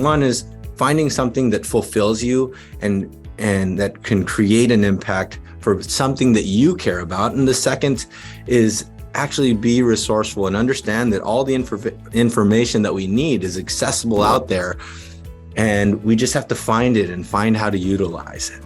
One is finding something that fulfills you and that can create an impact for something that you care about. And the second is actually be resourceful and understand that all the information that we need is accessible out there, and we just have to find it and find how to utilize it.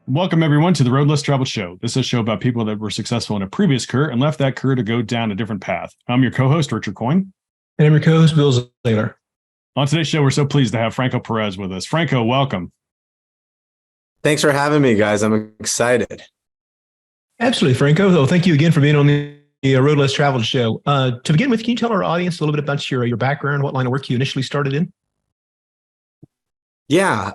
Welcome, everyone, to the Road Less Traveled Show. This is a show about people that were successful in a previous career and left that career to go down a different path. I'm your co-host, Richard Coyne. And I'm your co-host, Bill Zahller. On today's show, we're so pleased to have Franco Perez with us. Franco, welcome. Thanks for having me, guys. I'm excited. Absolutely, Franco. So thank you again for being on the Road Less Traveled Show. To begin with, can you tell our audience a little bit about your background, what line of work you initially started in? Yeah.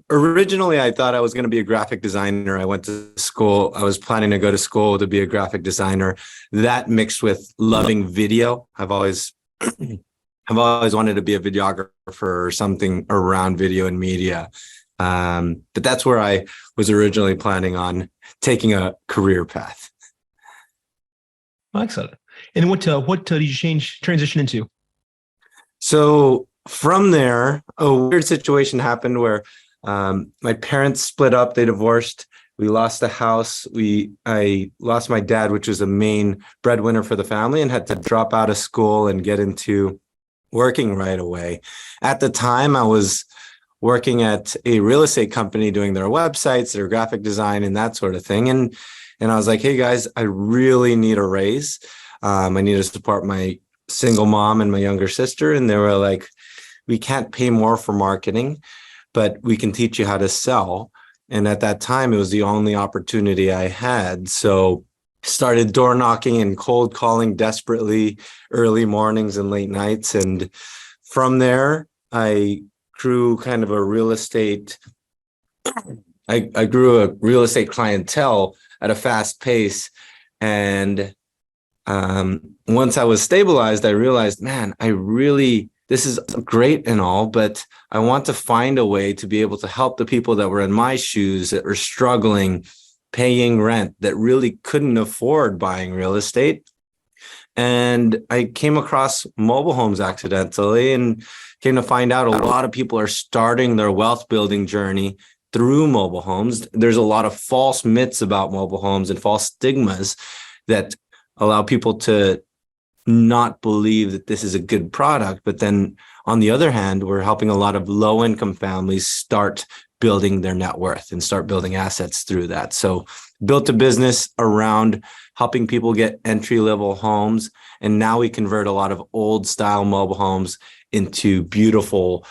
Originally, I thought I was going to be a graphic designer. I went to school. I was planning to go to school to be a graphic designer. That mixed with loving video. I've always wanted to be a videographer or something around video and media. But that's where I was originally planning on taking a career path. Excellent. And what did you transition into? So from there, a weird situation happened where my parents split up. They divorced. We lost the house. I lost my dad, which was a main breadwinner for the family, and had to drop out of school and get into working right away. At the time, I was working at a real estate company doing their websites, their graphic design, and that sort of thing. And I was like, hey, guys, I really need a raise. I need to support my single mom and my younger sister. And they were like, we can't pay more for marketing, but we can teach you how to sell. And at that time, it was the only opportunity I had. So started door knocking and cold calling desperately early mornings and late nights. And from there, I grew kind of a real estate. I grew a real estate clientele at a fast pace. And once I was stabilized, I realized, man, this is great and all, but I want to find a way to be able to help the people that were in my shoes, that were struggling, paying rent, that really couldn't afford buying real estate. And I came across mobile homes accidentally and came to find out a lot of people are starting their wealth building journey through mobile homes. There's a lot of false myths about mobile homes and false stigmas that allow people to not believe that this is a good product. But then on the other hand, we're helping a lot of low income families start building their net worth and start building assets through that. So built a business around helping people get entry level homes. And now we convert a lot of old style mobile homes into beautiful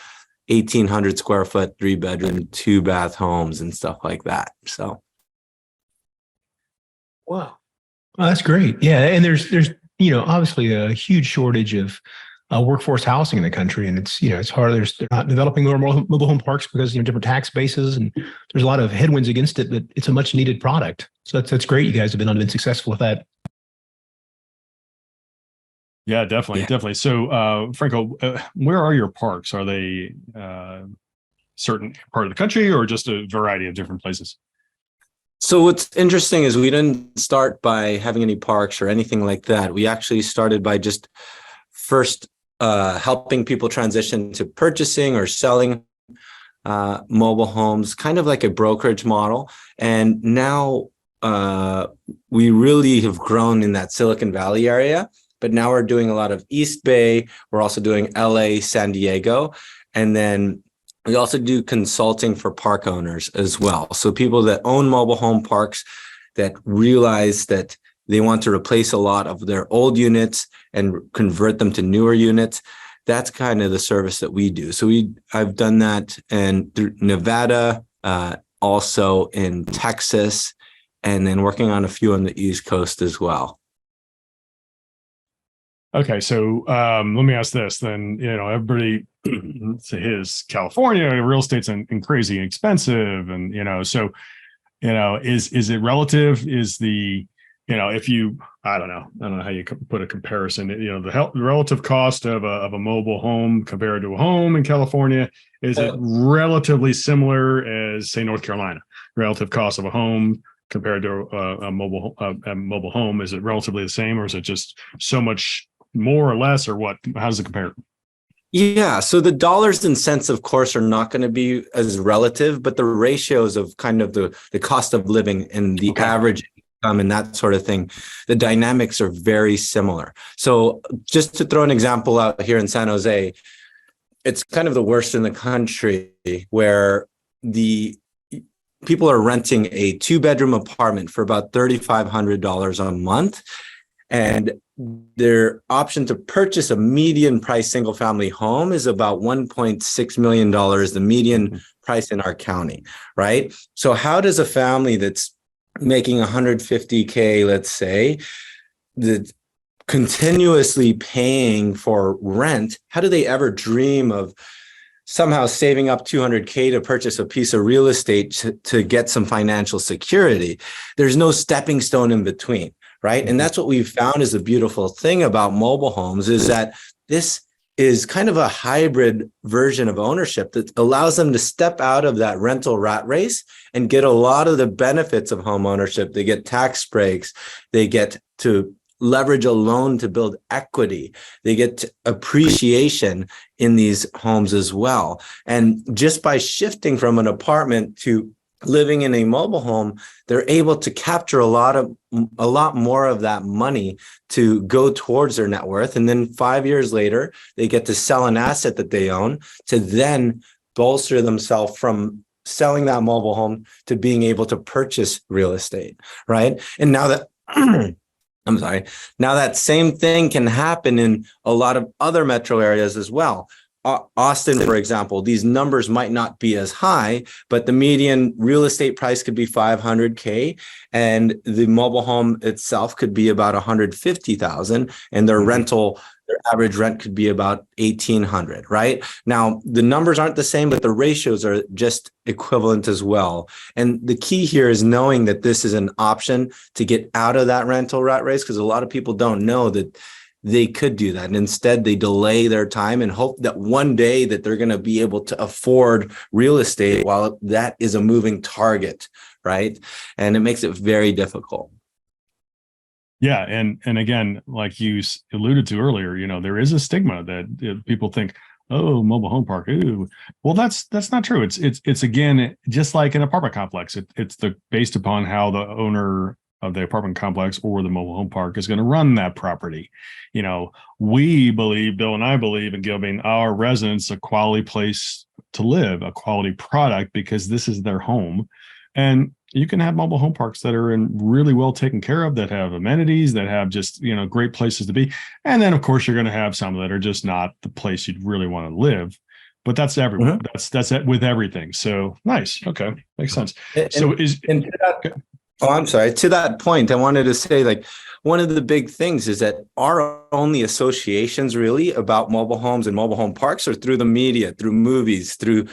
1,800 square foot, 3-bedroom, 2-bath homes and stuff like that. So. Wow. Well, that's great. Yeah. And there's obviously a huge shortage of workforce housing in the country. And it's hard. They're not developing more mobile home parks because, different tax bases, and there's a lot of headwinds against it, but it's a much needed product. So that's great. You guys have been successful with that. Yeah, definitely. So, Franco, where are your parks? Are they certain part of the country or just a variety of different places? So what's interesting is we didn't start by having any parks or anything like that. We actually started by just first helping people transition to purchasing or selling mobile homes, kind of like a brokerage model. And now we really have grown in that Silicon Valley area, but now we're doing a lot of East Bay. We're also doing LA, San Diego, and then we also do consulting for park owners as well. So people that own mobile home parks that realize that they want to replace a lot of their old units and convert them to newer units. That's kind of the service that we do. So I've done that in Nevada, also in Texas, and then working on a few on the East Coast as well. Okay, so let me ask this then. Everybody is California, real estate's and crazy expensive, and is it relative? Is the if you I don't know how you put a comparison. The relative cost of a mobile home compared to a home in California, is it relatively similar as say North Carolina? Relative cost of a home compared to a mobile home? Is it relatively the same, or is it just so much more or less, or what? How does it compare? Yeah, so the dollars and cents, of course, are not going to be as relative, but the ratios of kind of the cost of living and the average income and that sort of thing, the dynamics are very similar. So just to throw an example out here in San Jose, it's kind of the worst in the country, where the people are renting a 2-bedroom apartment for about $3,500 a month. And their option to purchase a median price single family home is about $1.6 million, the median price in our county, right? So how does a family that's making $150K, let's say, that continuously paying for rent, how do they ever dream of somehow saving up $200K to purchase a piece of real estate to get some financial security? There's no stepping stone in between. Right. And that's what we've found is the beautiful thing about mobile homes, is that this is kind of a hybrid version of ownership that allows them to step out of that rental rat race and get a lot of the benefits of home ownership. They get tax breaks. They get to leverage a loan to build equity. They get appreciation in these homes as well. And just by shifting from an apartment to living in a mobile home, they're able to capture a lot more of that money to go towards their net worth. And then 5 years later, they get to sell an asset that they own to then bolster themselves from selling that mobile home to being able to purchase real estate, right? And now that I'm sorry, now that same thing can happen in a lot of other metro areas as well. Austin, for example, these numbers might not be as high, but the median real estate price could be $500K, and the mobile home itself could be about $150,000, and their average rent could be about $1,800. Right now, the numbers aren't the same, but the ratios are just equivalent as well. And the key here is knowing that this is an option to get out of that rental rat race, because a lot of people don't know that they could do that. And instead, they delay their time and hope that one day that they're going to be able to afford real estate, while that is a moving target, right? And it makes it very difficult. Yeah. And again, like you alluded to earlier, there is a stigma that people think, oh, mobile home park. Ooh. Well, that's not true. It's again, just like an apartment complex. It's based upon how the owner of the apartment complex or the mobile home park is going to run that property. We believe, Bill and I believe, in giving our residents a quality place to live, a quality product, because this is their home. And you can have mobile home parks that are really well taken care of, that have amenities, that have just, great places to be. And then, of course, you're going to have some that are just not the place you'd really want to live. But that's everywhere. Mm-hmm. That's it with everything. So nice. Okay. Makes sense. I'm sorry. To that point, I wanted to say, like, one of the big things is that our only associations really about mobile homes and mobile home parks are through the media, through movies, through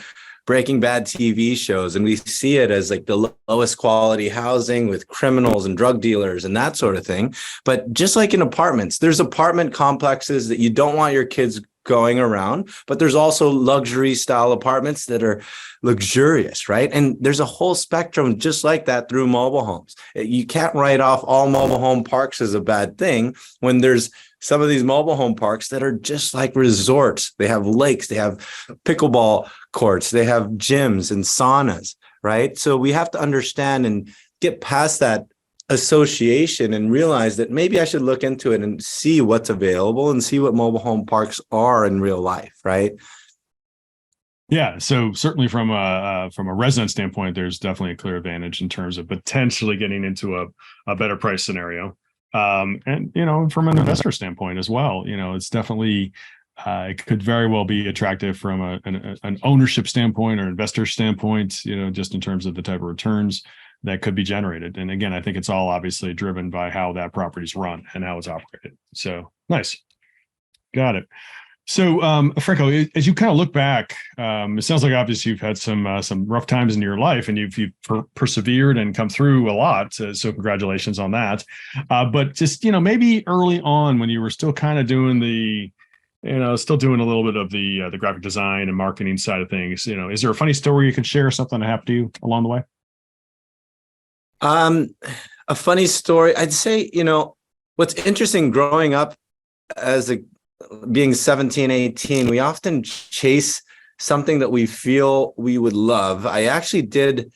Breaking Bad TV shows. And we see it as like the lowest quality housing with criminals and drug dealers and that sort of thing. But just like in apartments, there's apartment complexes that you don't want your kids going around, but there's also luxury style apartments that are luxurious, right? And there's a whole spectrum just like that through mobile homes. You can't write off all mobile home parks as a bad thing when there's some of these mobile home parks that are just like resorts. They have lakes, they have pickleball courts, they have gyms and saunas, right? So we have to understand and get past that association and realize that maybe I should look into it and see what's available and see what mobile home parks are in real life, right? Yeah, so certainly from a resident standpoint, there's definitely a clear advantage in terms of potentially getting into a better price scenario, and from an investor standpoint as well. It's definitely it could very well be attractive from an ownership standpoint or investor standpoint. Just in terms of the type of returns that could be generated. And again, I think it's all obviously driven by how that property's run and how it's operated. So nice. Got it. So, Franco, as you kind of look back, it sounds like obviously you've had some rough times in your life, and you've persevered and come through a lot. So congratulations on that. But just, maybe early on when you were still kind of doing still doing a little bit of the graphic design and marketing side of things, is there a funny story you can share, something that happened to you along the way? Um, a funny story. I'd say, what's interesting growing up as a being 17, 18, we often chase something that we feel we would love. I actually did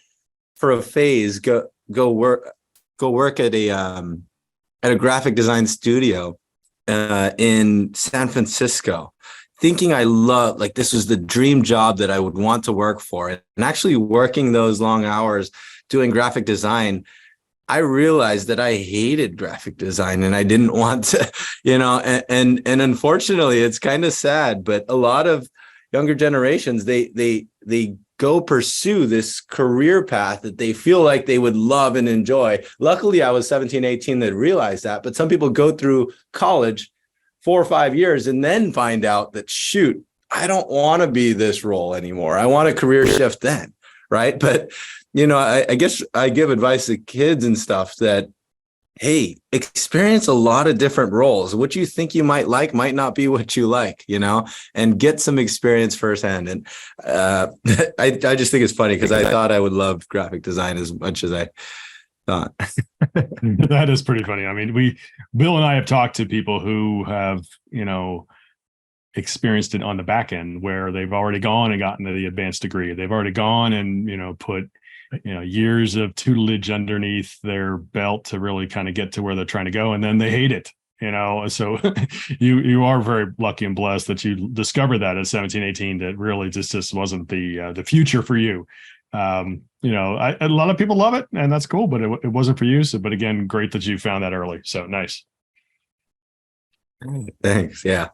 for a phase go work at a graphic design studio in San Francisco, thinking I love like this was the dream job that I would want to work for. And actually working those long hours doing graphic design, I realized that I hated graphic design and I didn't want to, and unfortunately it's kind of sad, but a lot of younger generations, they go pursue this career path that they feel like they would love and enjoy. Luckily, I was 17, 18 that realized that, but some people go through college 4 or 5 years and then find out that, shoot, I don't want to be this role anymore. I want a career shift then, right? But, I guess I give advice to kids and stuff that, hey, experience a lot of different roles. What you think you might like might not be what you like, and get some experience firsthand. And I just think it's funny because I thought I would love graphic design as much as I thought. That is pretty funny. I mean, Bill and I have talked to people who have, experienced it on the back end where they've already gone and gotten the advanced degree. They've already gone and, put years of tutelage underneath their belt to really kind of get to where they're trying to go, and then they hate it. So you are very lucky and blessed that you discovered that at 17, 18, that really just wasn't the future for you. A lot of people love it and that's cool, but it wasn't for you. So, but again, great that you found that early. So nice. Thanks. Yeah.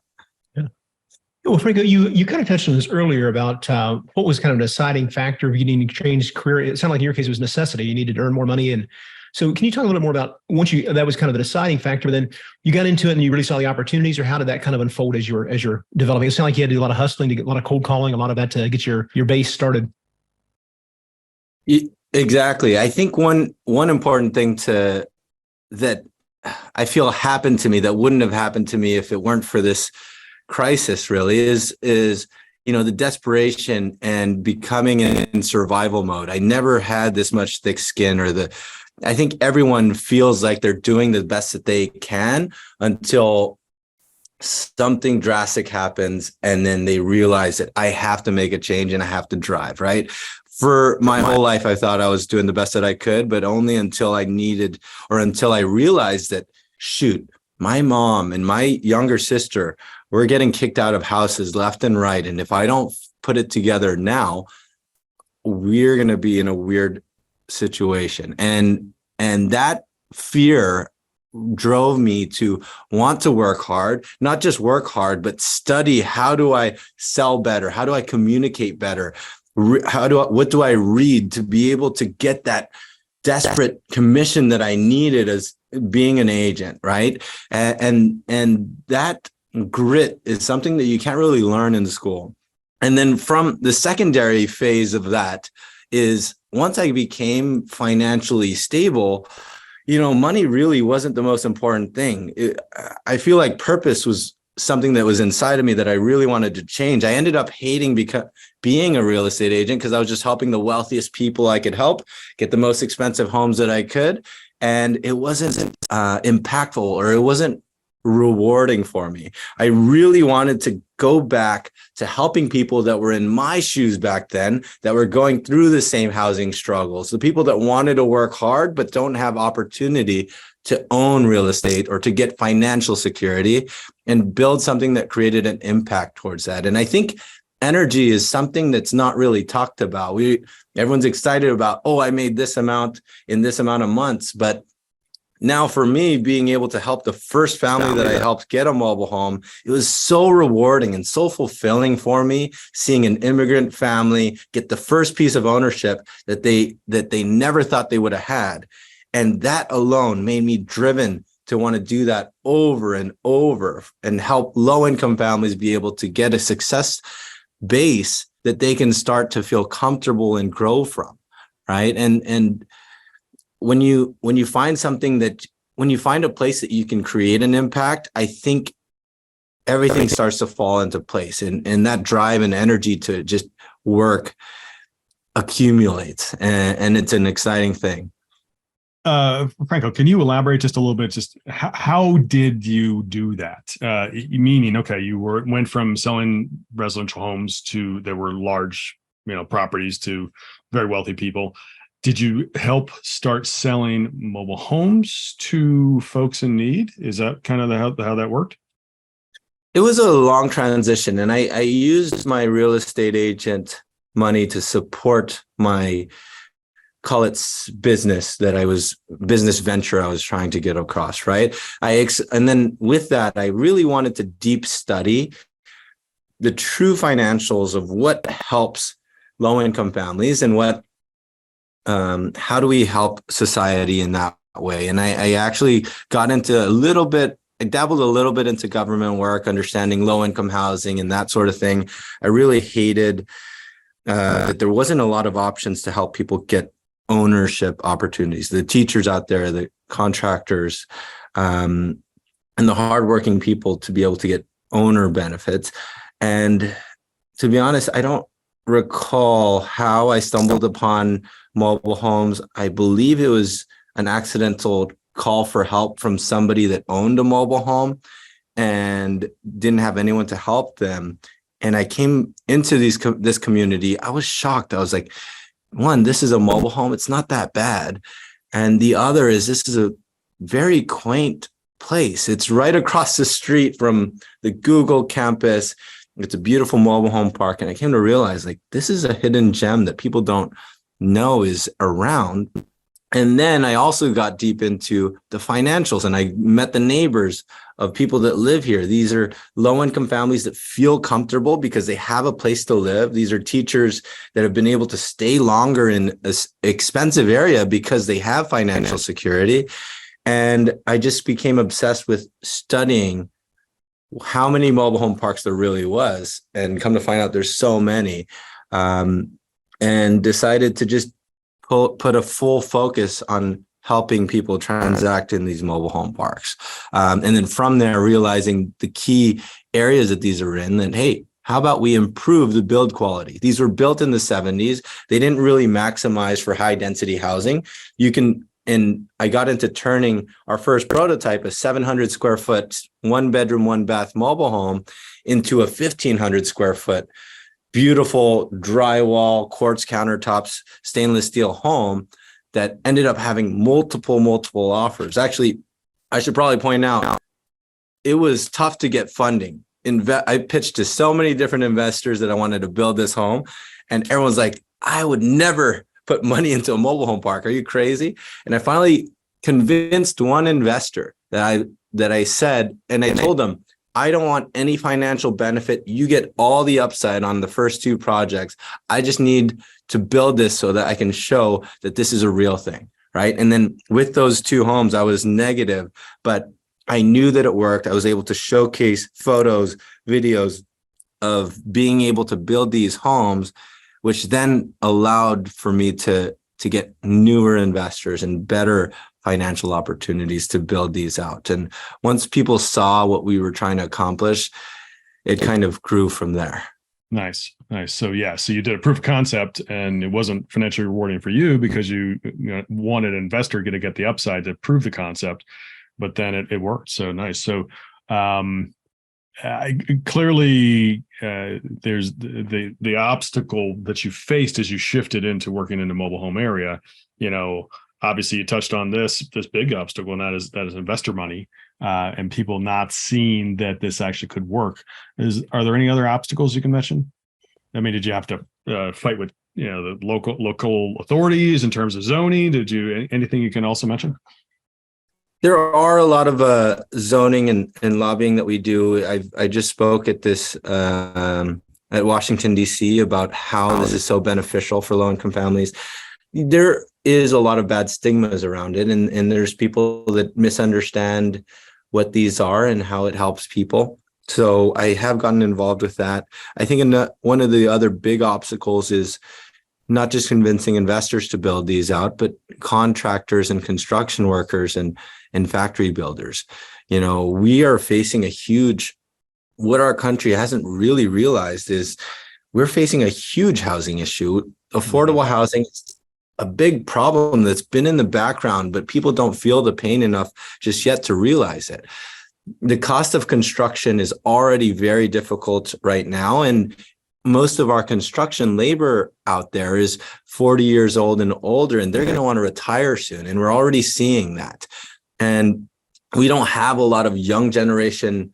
Well, Franco, you kind of touched on this earlier about what was kind of a deciding factor of you needing to change career. It sounded like in your case it was necessity. You needed to earn more money, and so can you talk a little bit more about that was kind of the deciding factor? But then you got into it and you really saw the opportunities, or how did that kind of unfold as you're developing? It sounded like you had to do a lot of hustling, to get a lot of cold calling, a lot of that to get your base started. Exactly. I think one important thing that I feel happened to me that wouldn't have happened to me if it weren't for this crisis really is the desperation and becoming in survival mode. I never had this much thick skin, I think everyone feels like they're doing the best that they can until something drastic happens and then they realize that I have to make a change and I have to drive, right? For my whole life, I thought I was doing the best that I could, but only until I realized that, shoot, my mom and my younger sister were getting kicked out of houses left and right. And if I don't put it together now, we're going to be in a weird situation. And that fear drove me to want to work hard, not just work hard, but study. How do I sell better? How do I communicate better? What do I read to be able to get that desperate commission that I needed as being an agent, right? And that grit is something that you can't really learn in school. And then from the secondary phase of that is once I became financially stable, money really wasn't the most important thing. I feel like purpose was something that was inside of me that I really wanted to change. I ended up hating being a real estate agent because I was just helping the wealthiest people I could help get the most expensive homes that I could. And it wasn't impactful, or it wasn't rewarding for me. I really wanted to go back to helping people that were in my shoes back then, that were going through the same housing struggles, the people that wanted to work hard but don't have opportunity to own real estate or to get financial security, and build something that created an impact towards that. And I think energy is something that's not really talked about. Everyone's excited about, oh, I made this amount in this amount of months, but now for me, being able to help the first family that I helped get a mobile home, it was so rewarding and so fulfilling for me, seeing an immigrant family get the first piece of ownership that they never thought they would have had. And that alone made me driven to want to do that over and over and help low-income families be able to get a success base that they can start to feel comfortable and grow from, right? And when you find when you find a place that you can create an impact, I think everything starts to fall into place, and that drive and energy to just work accumulates, and it's an exciting thing. Franco, can you elaborate just a little bit? Just how did you do that? Meaning, okay, went from selling residential homes to there were large, properties to very wealthy people. Did you help start selling mobile homes to folks in need? Is that kind of how that worked? It was a long transition, and I used my real estate agent money to support my, call it business venture I was trying to get across, right? And then with that, I really wanted to deep study the true financials of what helps low-income families and how do we help society in that way. And I actually got into I dabbled a little bit into government work, understanding low-income housing and that sort of thing. I really hated that there wasn't a lot of options to help people get ownership opportunities. The teachers out there, the contractors, and the hardworking people to be able to get owner benefits. And to be honest, I don't recall how I stumbled upon mobile homes. I believe it was an accidental call for help from somebody that owned a mobile home and didn't have anyone to help them. And I came into this community. I was shocked. I was like, one, this is a mobile home. It's not that bad. And the other is this is a very quaint place. It's right across the street from the Google campus. It's a beautiful mobile home park. And I came to realize like this is a hidden gem that people don't know is around. And then I also got deep into the financials, and I met the neighbors of people that live here. These are low-income families that feel comfortable because they have a place to live. These are teachers that have been able to stay longer in an expensive area because they have financial security. And I just became obsessed with studying how many mobile home parks there really was, and come to find out there's so many, and decided to just put a full focus on helping people transact in these mobile home parks. And then from there, realizing the key areas that these are in, that, hey, how about we improve the build quality? These were built in the 70s. They didn't really maximize for high density housing. And I got into turning our first prototype, a 700 square foot, 1 bedroom, 1 bath mobile home, into a 1,500 square foot, beautiful drywall, quartz countertops, stainless steel home that ended up having multiple offers. Actually, I should probably point out, it was tough to get funding. I pitched to so many different investors that I wanted to build this home, and everyone's like, I would never put money into a mobile home park. Are you crazy? And I finally convinced one investor that I said, and I told them, I don't want any financial benefit. You get all the upside on the first 2 projects. I just need to build this so that I can show that this is a real thing, right? And then with those 2 homes, I was negative, but I knew that it worked. I was able to showcase photos, videos of being able to build these homes, which then allowed for me to get newer investors and better financial opportunities to build these out. And once people saw what we were trying to accomplish, it kind of grew from there. Nice. So you did a proof of concept, and it wasn't financially rewarding for you because you wanted an investor to get the upside to prove the concept, but then it worked. So nice. So clearly there's the obstacle that you faced as you shifted into working in the mobile home area. Obviously you touched on this big obstacle, and that is investor money, and people not seeing that this actually could work. Are there any other obstacles you can mention? I mean, did you have to fight with the local authorities in terms of zoning? Did you anything you can also mention? There are a lot of zoning and lobbying that we do. I just spoke at this at Washington, D.C. about how this is so beneficial for low-income families. There is a lot of bad stigmas around it, and there's people that misunderstand what these are and how it helps people. So I have gotten involved with that. I think one of the other big obstacles is not just convincing investors to build these out, but contractors and construction workers and factory builders. We are facing what our country hasn't really realized is we're facing a huge housing issue. Affordable housing is a big problem that's been in the background, but people don't feel the pain enough just yet to realize it. The cost of construction is already very difficult right now. And most of our construction labor out there is 40 years old and older, and they're going to want to retire soon. And we're already seeing that. And we don't have a lot of young generation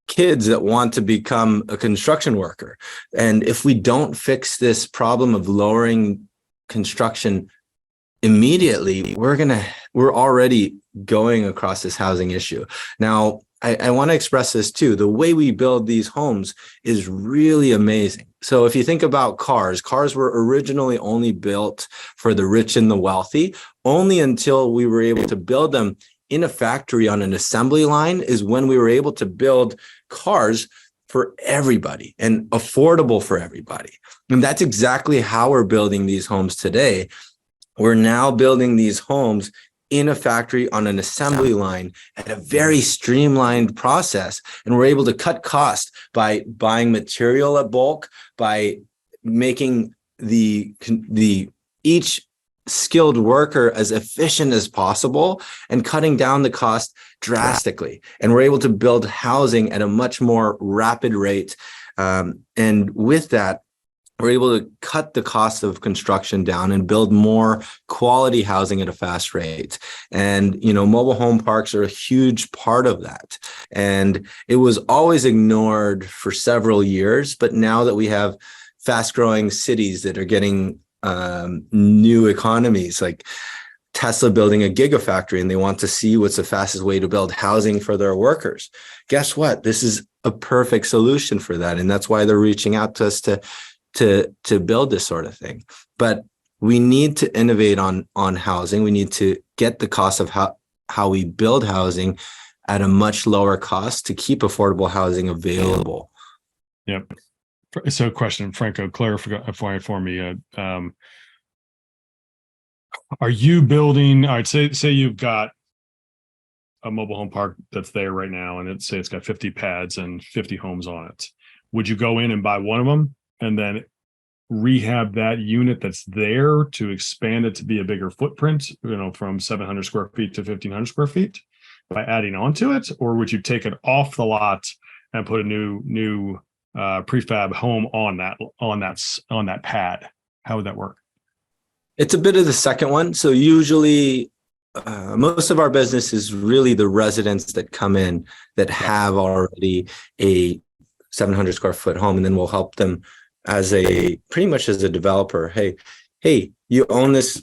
kids that want to become a construction worker. And if we don't fix this problem of lowering construction immediately, we're already going across this housing issue. Now, I want to express this too. The way we build these homes is really amazing. So if you think about cars were originally only built for the rich and the wealthy. Only until we were able to build them in a factory on an assembly line is when we were able to build cars for everybody and affordable for everybody. And that's exactly how we're building these homes today. We're now building these homes in a factory on an assembly line at a very streamlined process. And we're able to cut costs by buying material at bulk, by making each skilled worker as efficient as possible and cutting down the cost drastically. And we're able to build housing at a much more rapid rate. And with that, we're able to cut the cost of construction down and build more quality housing at a fast rate. And, mobile home parks are a huge part of that. And it was always ignored for several years. But now that we have fast growing cities that are getting new economies, like Tesla building a gigafactory, and they want to see what's the fastest way to build housing for their workers. Guess what? This is a perfect solution for that. And that's why they're reaching out to us to build this sort of thing. But we need to innovate on housing. We need to get the cost of how we build housing at a much lower cost to keep affordable housing available. Yep. So question, Franco, clarify for me. Are you building, all right, say you've got a mobile home park that's there right now, and it's got 50 pads and 50 homes on it. Would you go in and buy one of them and then rehab that unit that's there to expand it to be a bigger footprint, from 700 square feet to 1,500 square feet by adding on to it? Or would you take it off the lot and put a new prefab home on that pad? How would that work? It's a bit of the second one. So usually most of our business is really the residents that come in that have already a 700 square foot home, and then we'll help them pretty much as a developer. Hey, you own this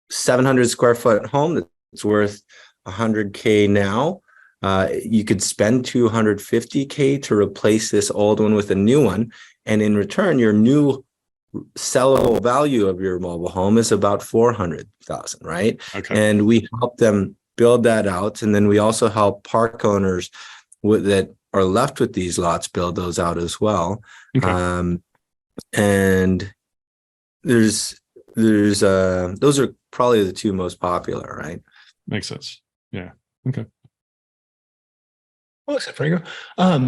700 square foot home that's worth $100K now. You could spend $250K to replace this old one with a new one. And in return, your new sellable value of your mobile home is about $400,000, right? Okay. And we help them build that out. And then we also help park owners that are left with these lots build those out as well. Okay. And those are probably the two most popular, right? Makes sense. Yeah. Okay. Well, Franco,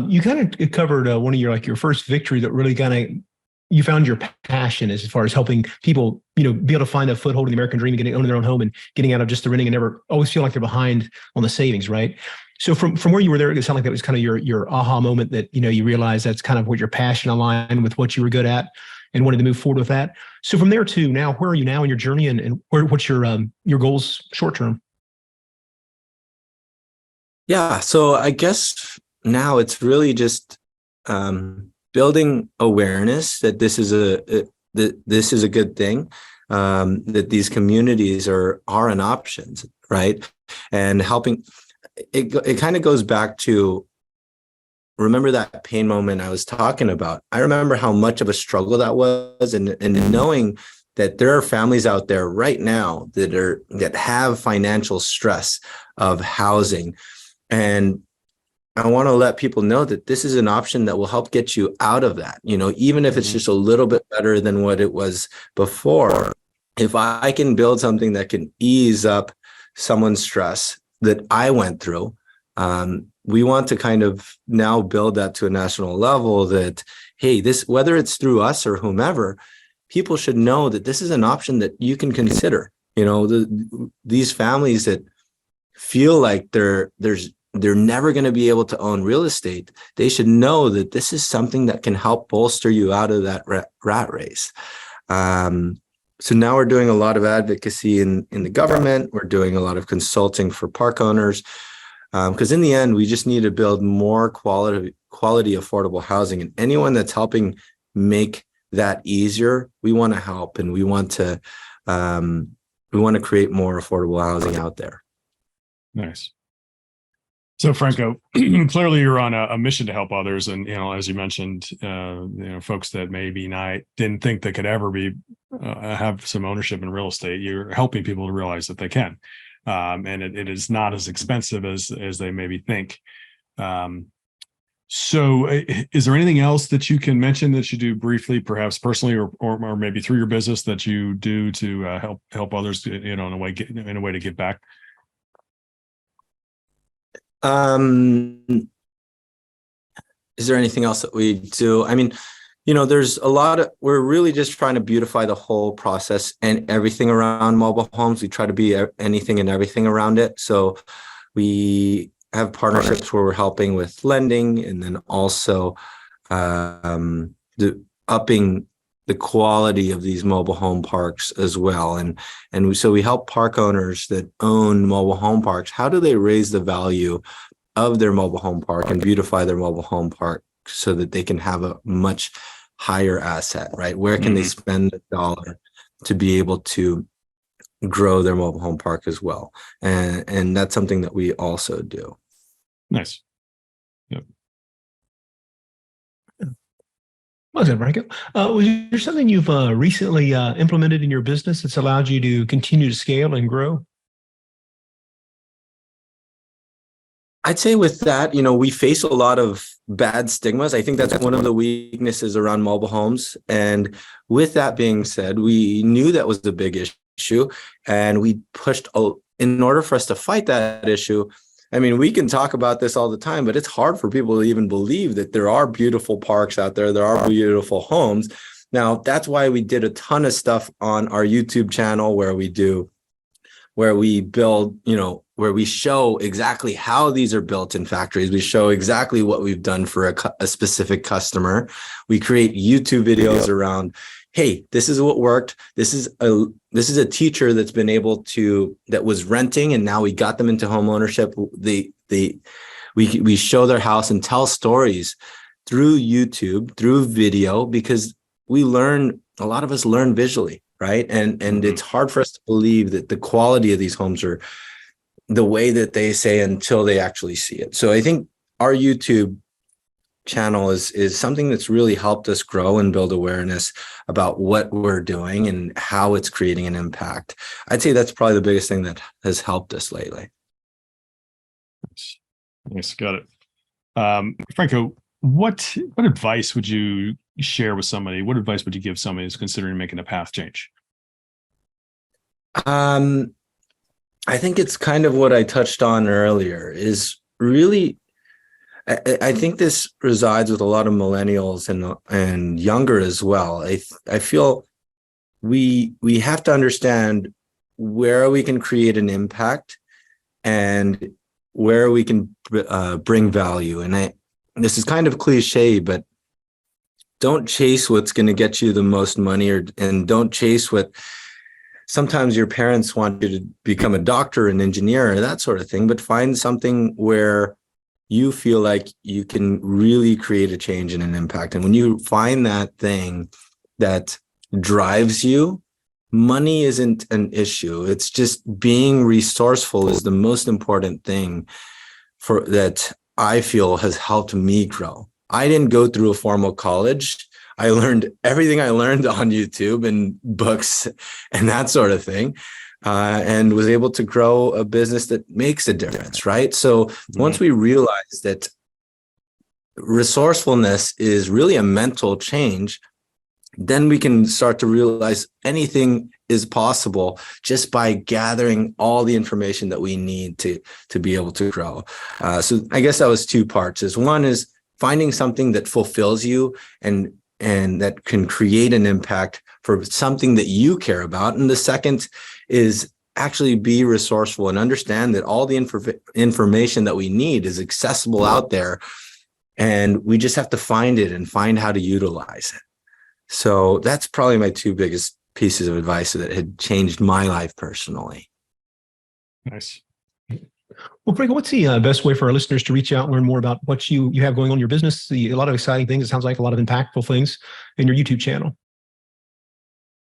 you kind of covered one of your first victory that really you found your passion as far as helping people, be able to find a foothold in the American dream and getting owning their own home and getting out of just the renting and never always feel like they're behind on the savings, right? So from where you were there, it sounded like that was kind of your aha moment that, you realized that's kind of what your passion aligned with what you were good at and wanted to move forward with that. So from there to now, where are you now in your journey and what's your goals short term? Yeah. So I guess now it's really just building awareness that this is a good thing, that these communities are an option, right? And helping. It kind of goes back to, remember that pain moment I was talking about. I remember how much of a struggle that was, and knowing that there are families out there right now that have financial stress of housing. And I want to let people know that this is an option that will help get you out of that, even if it's just a little bit better than what it was before. If I can build something that can ease up someone's stress that I went through, we want to kind of now build that to a national level that, hey, whether it's through us or whomever, people should know that this is an option that you can consider. These families that feel like they're never going to be able to own real estate, they should know that this is something that can help bolster you out of that rat race. So now we're doing a lot of advocacy in the government. We're doing a lot of consulting for park owners, because in the end, we just need to build more quality affordable housing, and anyone that's helping make that easier, we want to help, and we want to create more affordable housing out there. Nice. So Franco, clearly you're on a mission to help others, and as you mentioned, folks that maybe didn't think they could ever have some ownership in real estate. You're helping people to realize that they can, and it is not as expensive as they maybe think. So, is there anything else that you can mention that you do briefly, perhaps personally, or maybe through your business that you do to help others, in a way to give back? Is there anything else that we do? I mean, there's a lot of, we're really just trying to beautify the whole process and everything around mobile homes. We try to be anything and everything around it. So we have partnerships where we're helping with lending, and then also upping the quality of these mobile home parks as well. So we help park owners that own mobile home parks. How do they raise the value of their mobile home park and beautify their mobile home park so that they can have a much higher asset, right? Where can they spend a dollar to be able to grow their mobile home park as well? And that's something that we also do. Nice. Yep. Well said, Franco. Was there something you've recently implemented in your business that's allowed you to continue to scale and grow? I'd say with that, we face a lot of bad stigmas. I think that's one of the weaknesses around mobile homes. And with that being said, we knew that was the big issue, and we pushed in order for us to fight that issue. I mean, we can talk about this all the time, but it's hard for people to even believe that there are beautiful parks out there. There are beautiful homes. Now, that's why we did a ton of stuff on our YouTube channel where we build, where we show exactly how these are built in factories. We show exactly what we've done for a specific customer. We create YouTube videos around, hey, this is what worked. This is a teacher that was renting, and now we got them into home ownership. We show their house and tell stories through YouTube, through video, because a lot of us learn visually, right? And it's hard for us to believe that the quality of these homes are the way that they say until they actually see it. So I think our YouTube channel is something that's really helped us grow and build awareness about what we're doing and how it's creating an impact. I'd say that's probably the biggest thing that has helped us lately. Nice. Got it. Franco, what advice would you share with somebody? What advice would you give somebody who's considering making a path change? I think it's kind of what I touched on earlier, is really, I think this resides with a lot of millennials and younger as well. I feel we have to understand where we can create an impact and where we can bring value. And this is kind of cliche, but don't chase what's going to get you the most money, and don't chase what sometimes your parents want you to become a doctor, an engineer, or that sort of thing, but find something where you feel like you can really create a change and an impact. And when you find that thing that drives you, money isn't an issue. It's just being resourceful is the most important thing that I feel has helped me grow. I didn't go through a formal college. I learned everything I learned on YouTube and books and that sort of thing, and was able to grow a business that makes a difference, right? So once we realize that resourcefulness is really a mental change, then we can start to realize anything is possible just by gathering all the information that we need to be able to grow. So I guess that was two parts. One is finding something that fulfills you and and that can create an impact for something that you care about. And the second is actually be resourceful and understand that all the information that we need is accessible out there, and we just have to find it and find how to utilize it. So that's probably my two biggest pieces of advice that had changed my life personally. Nice. Well, Franco, what's the best way for our listeners to reach out and learn more about what you have going on in your business? A lot of exciting things. It sounds like a lot of impactful things in your YouTube channel.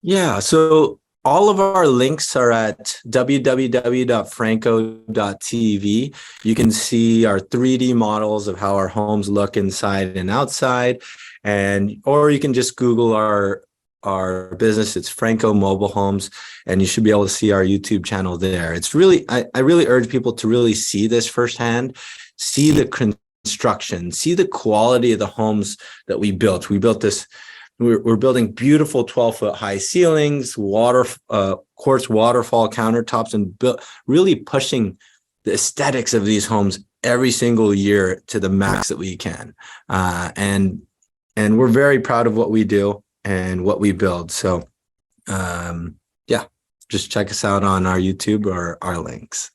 Yeah. So all of our links are at www.franco.tv. You can see our 3D models of how our homes look inside and outside. Or you can just Google our business. It's Franco Mobile Homes, and you should be able to see our YouTube channel there. It's really, I really urge people to really see this firsthand, see the construction, see the quality of the homes that we built. We built this, we're building beautiful 12-foot high ceilings, quartz waterfall countertops, and really pushing the aesthetics of these homes every single year to the max that we can. And we're very proud of what we do and what we build. So, just check us out on our YouTube or our links.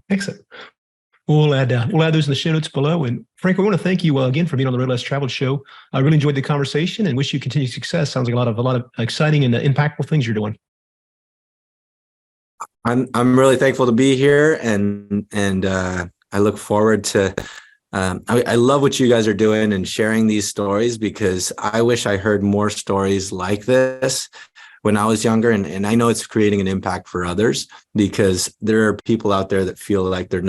Excellent. We'll add those in the show notes below. And Franco, I want to thank you again for being on the Road Less Traveled show. I really enjoyed the conversation and wish you continued success. Sounds like a lot of exciting and impactful things you're doing. I'm really thankful to be here, and I look forward to. I love what you guys are doing and sharing these stories, because I wish I heard more stories like this when I was younger. And I know it's creating an impact for others, because there are people out there that feel like they're in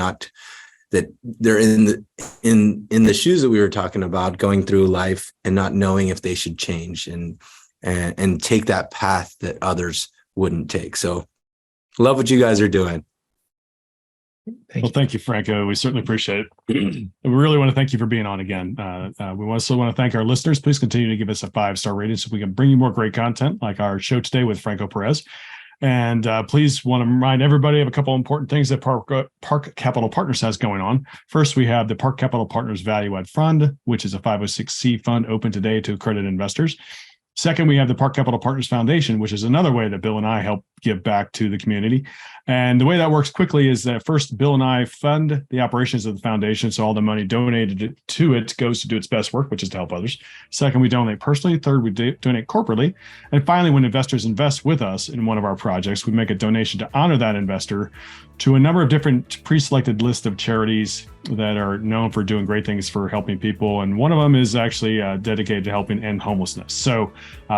the shoes that we were talking about, going through life and not knowing if they should change and take that path that others wouldn't take. So love what you guys are doing. Thank you, Franco. We certainly appreciate it. We really want to thank you for being on again. We also want to thank our listeners. Please continue to give us a 5-star rating so we can bring you more great content like our show today with Franco Perez. And please want to remind everybody of a couple important things that Park Capital Partners has going on. First, we have the Park Capital Partners Value Add Fund, which is a 506c fund open today to accredited investors. Second, we have the Park Capital Partners Foundation, which is another way that Bill and I help give back to the community. And the way that works quickly is that first, Bill and I fund the operations of the foundation, so all the money donated to it goes to do its best work, which is to help others. Second, we donate personally. Third, we donate corporately. And finally, when investors invest with us in one of our projects, we make a donation to honor that investor to a number of different pre-selected list of charities that are known for doing great things for helping people. And one of them is actually dedicated to helping end homelessness. So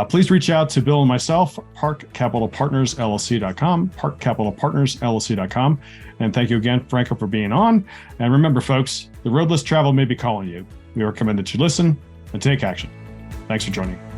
please reach out to Bill and myself, parkcapitalpartnersllc.com, parkcapitalpartnersllc.com. And thank you again, Franco, for being on. And remember, folks, the Road Less Travel may be calling you. We recommend that you listen and take action. Thanks for joining.